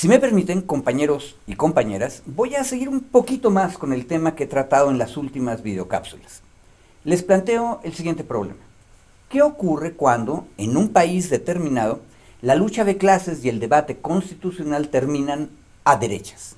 Si me permiten, compañeros y compañeras, voy a seguir un poquito más con el tema que he tratado en las últimas videocápsulas. Les planteo el siguiente problema. ¿Qué ocurre cuando, en un país determinado, la lucha de clases y el debate constitucional terminan a derechas?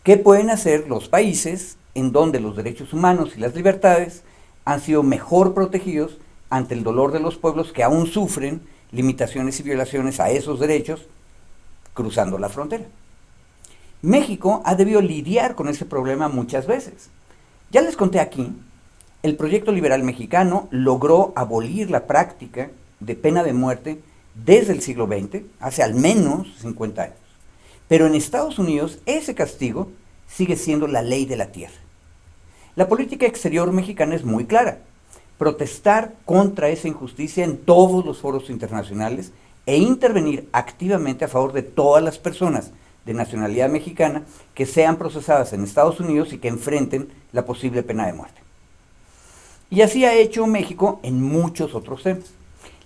¿Qué pueden hacer los países en donde los derechos humanos y las libertades han sido mejor protegidos ante el dolor de los pueblos que aún sufren limitaciones y violaciones a esos derechos cruzando la frontera? México ha debido lidiar con ese problema muchas veces. Ya les conté aquí, el proyecto liberal mexicano logró abolir la práctica de pena de muerte desde el siglo XX, hace al menos 50 años. Pero en Estados Unidos ese castigo sigue siendo la ley de la tierra. La política exterior mexicana es muy clara: protestar contra esa injusticia en todos los foros internacionales e intervenir activamente a favor de todas las personas de nacionalidad mexicana que sean procesadas en Estados Unidos y que enfrenten la posible pena de muerte. Y así ha hecho México en muchos otros temas.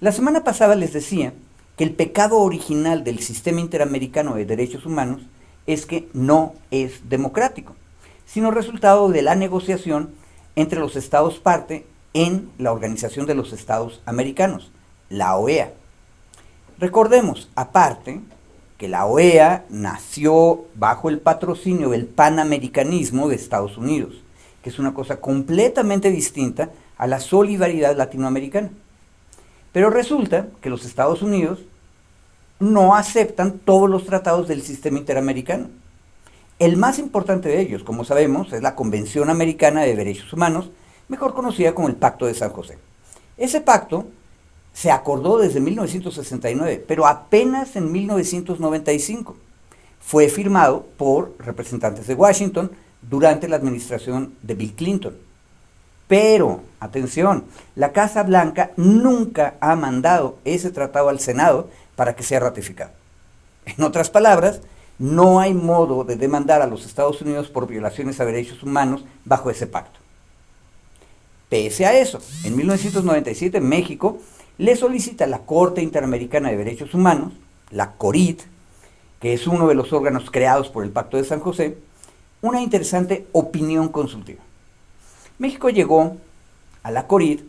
La semana pasada les decía que el pecado original del sistema interamericano de derechos humanos es que no es democrático, sino resultado de la negociación entre los estados parte en la Organización de los Estados Americanos, la OEA. Recordemos, aparte, que la OEA nació bajo el patrocinio del panamericanismo de Estados Unidos, que es una cosa completamente distinta a la solidaridad latinoamericana. Pero resulta que los Estados Unidos no aceptan todos los tratados del sistema interamericano. El más importante de ellos, como sabemos, es la Convención Americana de Derechos Humanos, mejor conocida como el Pacto de San José. Ese pacto se acordó desde 1969, pero apenas en 1995 fue firmado por representantes de Washington durante la administración de Bill Clinton. Pero, atención, la Casa Blanca nunca ha mandado ese tratado al Senado para que sea ratificado. En otras palabras, no hay modo de demandar a los Estados Unidos por violaciones a derechos humanos bajo ese pacto. Pese a eso, en 1997 México le solicita a la Corte Interamericana de Derechos Humanos, la CORID, que es uno de los órganos creados por el Pacto de San José, una interesante opinión consultiva. México llegó a la CORID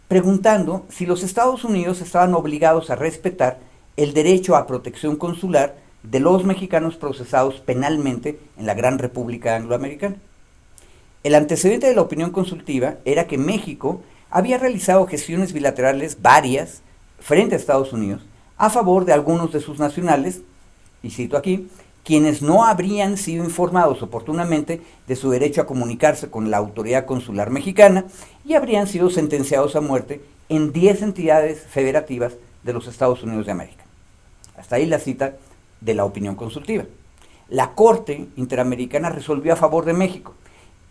preguntando si los Estados Unidos estaban obligados a respetar el derecho a protección consular de los mexicanos procesados penalmente en la Gran República Angloamericana. El antecedente de la opinión consultiva era que México había realizado gestiones bilaterales varias frente a Estados Unidos a favor de algunos de sus nacionales, y cito aquí, quienes no habrían sido informados oportunamente de su derecho a comunicarse con la autoridad consular mexicana y habrían sido sentenciados a muerte en 10 entidades federativas de los Estados Unidos de América. Hasta ahí la cita de la opinión consultiva. La Corte Interamericana resolvió a favor de México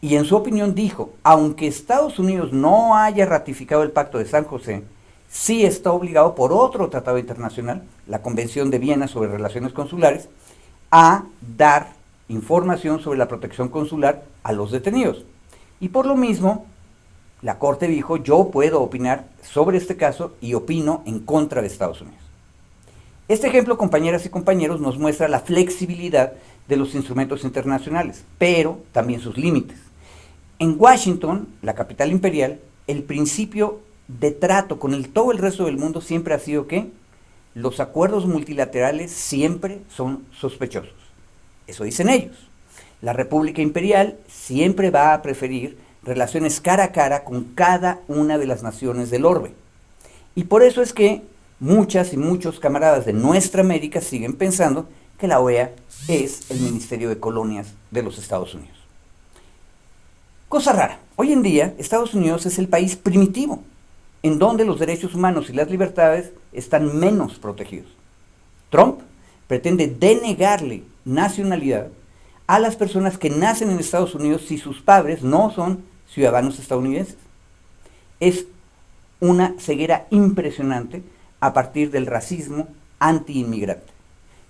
y en su opinión dijo, aunque Estados Unidos no haya ratificado el Pacto de San José, sí está obligado por otro tratado internacional, la Convención de Viena sobre Relaciones Consulares, a dar información sobre la protección consular a los detenidos. Y por lo mismo, la Corte dijo, yo puedo opinar sobre este caso y opino en contra de Estados Unidos. Este ejemplo, compañeras y compañeros, nos muestra la flexibilidad de los instrumentos internacionales, pero también sus límites. En Washington, la capital imperial, el principio de trato con todo el resto del mundo siempre ha sido que los acuerdos multilaterales siempre son sospechosos. Eso dicen ellos. La República Imperial siempre va a preferir relaciones cara a cara con cada una de las naciones del orbe. Y por eso es que muchas y muchos camaradas de nuestra América siguen pensando que la OEA es el Ministerio de Colonias de los Estados Unidos. Cosa rara, hoy en día Estados Unidos es el país primitivo, en donde los derechos humanos y las libertades están menos protegidos. Trump pretende denegarle nacionalidad a las personas que nacen en Estados Unidos si sus padres no son ciudadanos estadounidenses. Es una ceguera impresionante a partir del racismo anti-inmigrante.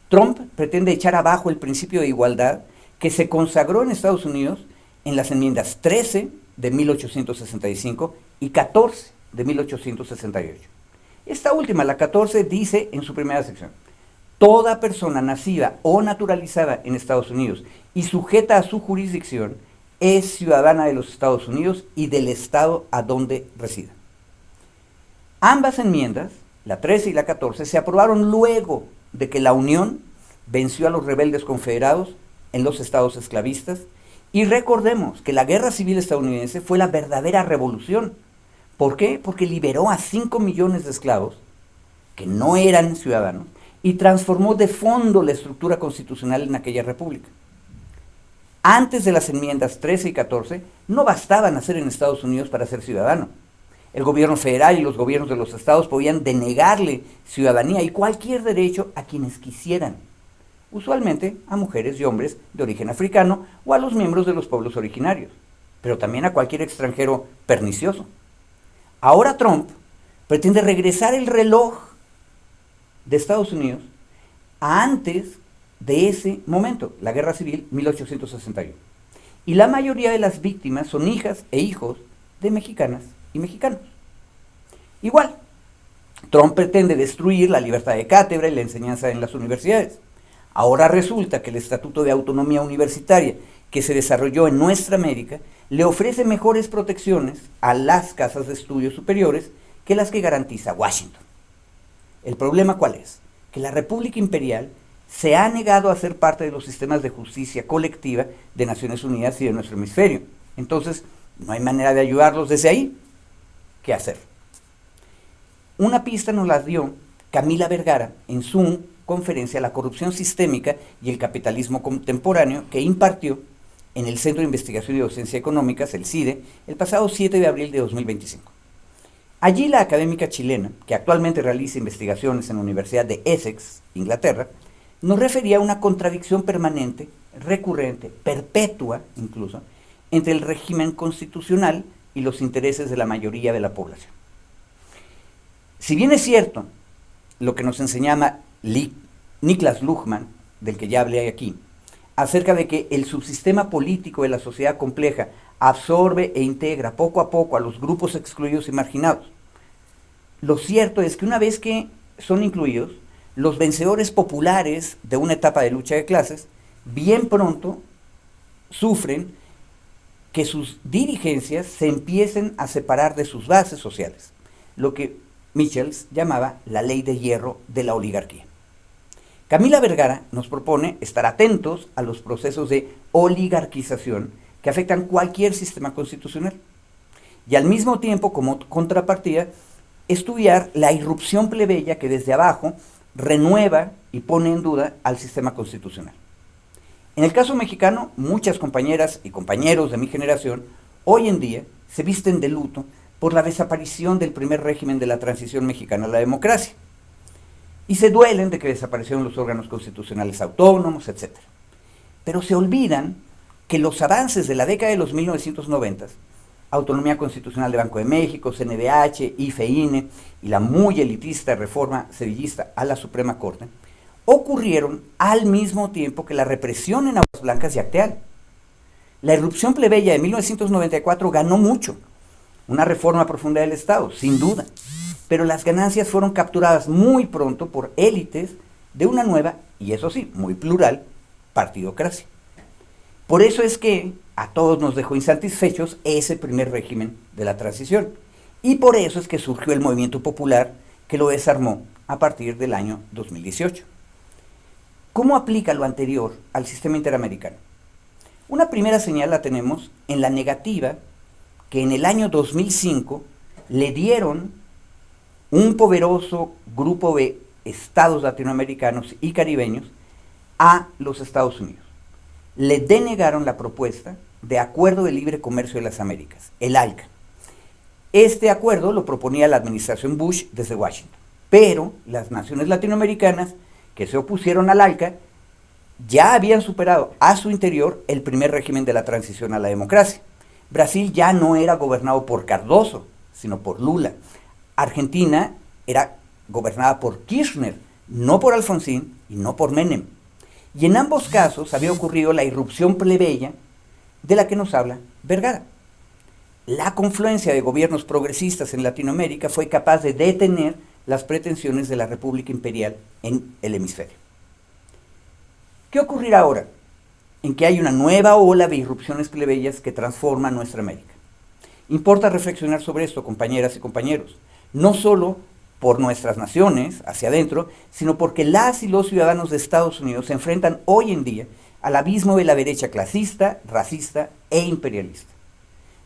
Trump pretende echar abajo el principio de igualdad que se consagró en Estados Unidos en las enmiendas 13 de 1865 y 14 de 1868. Esta última, la 14, dice en su primera sección: toda persona nacida o naturalizada en Estados Unidos y sujeta a su jurisdicción es ciudadana de los Estados Unidos y del estado a donde resida. Ambas enmiendas, la 13 y la 14, se aprobaron luego de que la Unión venció a los rebeldes confederados en los estados esclavistas, y recordemos que la Guerra Civil estadounidense fue la verdadera revolución. ¿Por qué? Porque liberó a 5 millones de esclavos que no eran ciudadanos y transformó de fondo la estructura constitucional en aquella república. Antes de las enmiendas 13 y 14, no bastaba nacer en Estados Unidos para ser ciudadano. El gobierno federal y los gobiernos de los estados podían denegarle ciudadanía y cualquier derecho a quienes quisieran, usualmente a mujeres y hombres de origen africano o a los miembros de los pueblos originarios, pero también a cualquier extranjero pernicioso. Ahora Trump pretende regresar el reloj de Estados Unidos a antes de ese momento, la Guerra Civil 1861. Y la mayoría de las víctimas son hijas e hijos de mexicanas y mexicanos. Igual, Trump pretende destruir la libertad de cátedra y la enseñanza en las universidades. Ahora resulta que el Estatuto de Autonomía Universitaria que se desarrolló en nuestra América le ofrece mejores protecciones a las casas de estudios superiores que las que garantiza Washington. ¿El problema cuál es? Que la República Imperial se ha negado a ser parte de los sistemas de justicia colectiva de Naciones Unidas y de nuestro hemisferio. Entonces, no hay manera de ayudarlos desde ahí. ¿Qué hacer? Una pista nos la dio Camila Vergara en su conferencia La corrupción sistémica y el capitalismo contemporáneo, que impartió en el Centro de Investigación y Docencia Económicas, el CIDE, el pasado 7 de abril de 2025. Allí la académica chilena, que actualmente realiza investigaciones en la Universidad de Essex, Inglaterra, nos refería a una contradicción permanente, recurrente, perpetua incluso, entre el régimen constitucional y los intereses de la mayoría de la población. Si bien es cierto lo que nos enseñaba Niklas Luhmann, del que ya hablé aquí, acerca de que el subsistema político de la sociedad compleja absorbe e integra poco a poco a los grupos excluidos y marginados, lo cierto es que una vez que son incluidos, los vencedores populares de una etapa de lucha de clases, bien pronto sufren que sus dirigencias se empiecen a separar de sus bases sociales, lo que Michels llamaba la ley de hierro de la oligarquía. Camila Vergara nos propone estar atentos a los procesos de oligarquización que afectan cualquier sistema constitucional y al mismo tiempo, como contrapartida, estudiar la irrupción plebeya que desde abajo renueva y pone en duda al sistema constitucional. En el caso mexicano, muchas compañeras y compañeros de mi generación hoy en día se visten de luto por la desaparición del primer régimen de la transición mexicana a la democracia y se duelen de que desaparecieron los órganos constitucionales autónomos, etc. Pero se olvidan que los avances de la década de los 1990, Autonomía Constitucional de Banco de México, CNDH, IFE, INE y la muy elitista reforma sedillista a la Suprema Corte, ocurrieron al mismo tiempo que la represión en Aguas Blancas y Acteal. La irrupción plebeya de 1994 ganó mucho, una reforma profunda del Estado, sin duda, pero las ganancias fueron capturadas muy pronto por élites de una nueva, y eso sí, muy plural, partidocracia. Por eso es que a todos nos dejó insatisfechos ese primer régimen de la transición, y por eso es que surgió el movimiento popular que lo desarmó a partir del año 2018. ¿Cómo aplica lo anterior al sistema interamericano? Una primera señal la tenemos en la negativa que en el año 2005 le dieron un poderoso grupo de estados latinoamericanos y caribeños a los Estados Unidos. Le denegaron la propuesta de Acuerdo de Libre Comercio de las Américas, el ALCA. Este acuerdo lo proponía la administración Bush desde Washington, pero las naciones latinoamericanas que se opusieron al ALCA ya habían superado a su interior el primer régimen de la transición a la democracia. Brasil ya no era gobernado por Cardoso, sino por Lula. Argentina era gobernada por Kirchner, no por Alfonsín y no por Menem. Y en ambos casos había ocurrido la irrupción plebeya de la que nos habla Vergara. La confluencia de gobiernos progresistas en Latinoamérica fue capaz de detener las pretensiones de la República Imperial en el hemisferio. ¿Qué ocurrirá ahora? En que hay una nueva ola de irrupciones plebeyas que transforma nuestra América. Importa reflexionar sobre esto, compañeras y compañeros, no solo por nuestras naciones, hacia adentro, sino porque las y los ciudadanos de Estados Unidos se enfrentan hoy en día al abismo de la derecha clasista, racista e imperialista.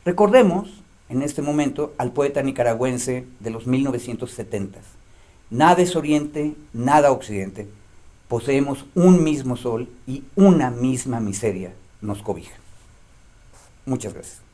Recordemos, en este momento, al poeta nicaragüense de los 1970s. Nada es Oriente, nada Occidente. Poseemos un mismo sol y una misma miseria nos cobija. Muchas gracias.